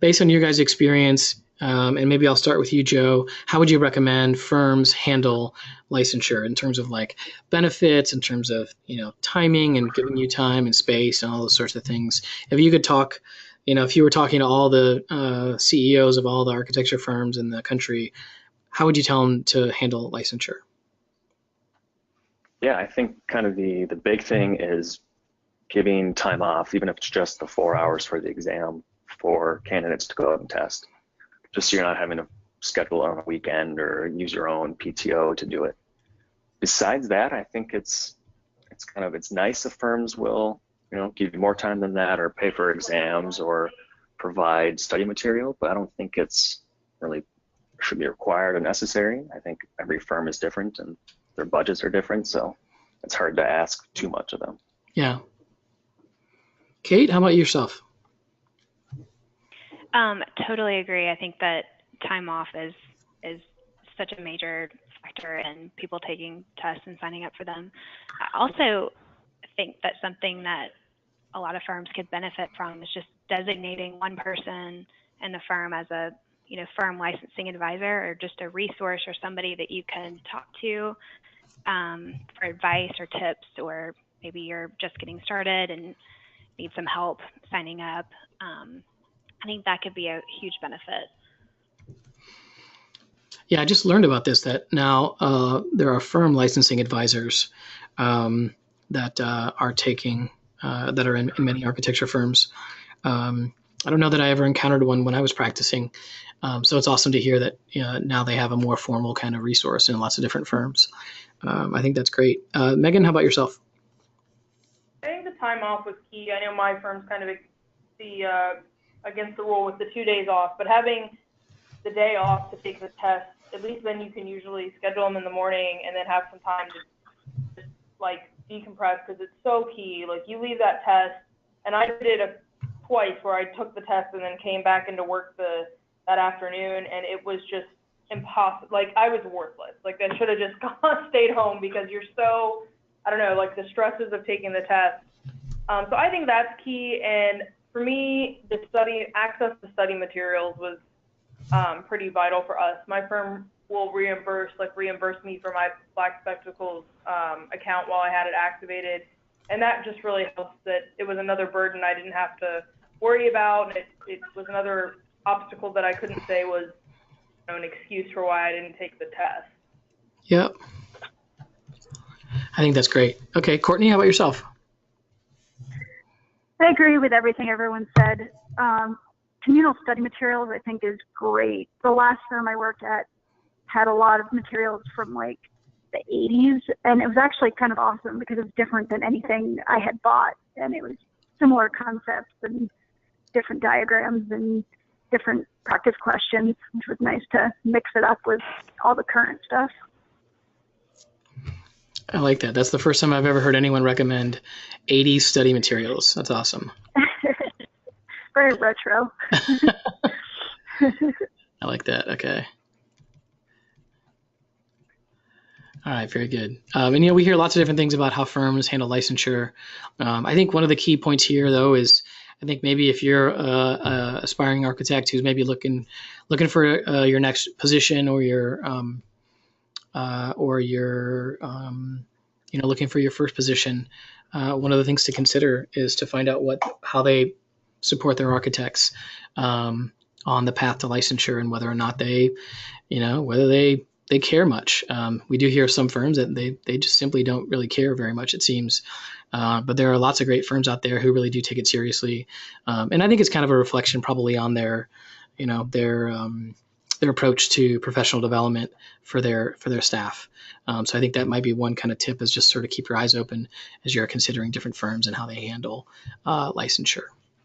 based on your guys' experience, and maybe I'll start with you, Joe, how would you recommend firms handle licensure in terms of like benefits, in terms of, timing and giving you time and space and all those sorts of things? If you could talk, if you were talking to all the CEOs of all the architecture firms in the country, how would you tell them to handle licensure? Yeah, I think kind of the big thing is giving time off, even if it's just the 4 hours for the exam, for candidates to go out and test, just so you're not having to schedule on a weekend or use your own PTO to do it. Besides that, I think it's nice if firms will, give you more time than that, or pay for exams, or provide study material, but I don't think it's really should be required or necessary. I think every firm is different and their budgets are different, so it's hard to ask too much of them. Yeah. Kate, how about yourself? Totally agree. I think that time off is such a major factor in people taking tests and signing up for them. I also think that something that a lot of firms could benefit from is just designating one person in the firm as a firm licensing advisor, or just a resource, or somebody that you can talk to for advice or tips, or maybe you're just getting started and need some help signing up. I think that could be a huge benefit. Yeah, I just learned about this, that now there are firm licensing advisors that are taking, that are in many architecture firms. I don't know that I ever encountered one when I was practicing. So it's awesome to hear that now they have a more formal kind of resource in lots of different firms. I think that's great. Megan, how about yourself? I think the time off was key. I know my firm's kind of against the rule with the 2 days off, but having the day off to take the test, at least then you can usually schedule them in the morning and then have some time to just like decompress, because it's so key. Like, you leave that test, and I did it twice where I took the test and then came back into work that afternoon, and it was just impossible. Like, I was worthless. Like, I should have just stayed home, because you're so, I don't know, like the stresses of taking the test. So I think that's key. And for me, access to study materials was pretty vital for us. My firm will reimburse me for my Black Spectacles account while I had it activated. And that just really helps, that it was another burden I didn't have to worry about. And it was another obstacle that I couldn't say was an excuse for why I didn't take the test. Yep. I think that's great. Okay, Courtney, how about yourself? I agree with everything everyone said. Communal study materials, I think, is great. The last firm I worked at had a lot of materials from like the 80s, and it was actually kind of awesome because it was different than anything I had bought, and it was similar concepts and different diagrams and different practice questions, which was nice to mix it up with all the current stuff. I like that. That's the first time I've ever heard anyone recommend 80s study materials. That's awesome. Very retro. I like that. Okay. All right, very good. And we hear lots of different things about how firms handle licensure. I think one of the key points here, though, is I think maybe if you're a aspiring architect who's maybe looking for your next position, or you're looking for your first position, one of the things to consider is to find out how they support their architects on the path to licensure, and whether or not they care much. We do hear some firms that they just simply don't really care very much, it seems. But there are lots of great firms out there who really do take it seriously. And I think it's kind of a reflection probably on their approach to professional development for their staff. So I think that might be one kind of tip, is just sort of keep your eyes open as you're considering different firms and how they handle licensure.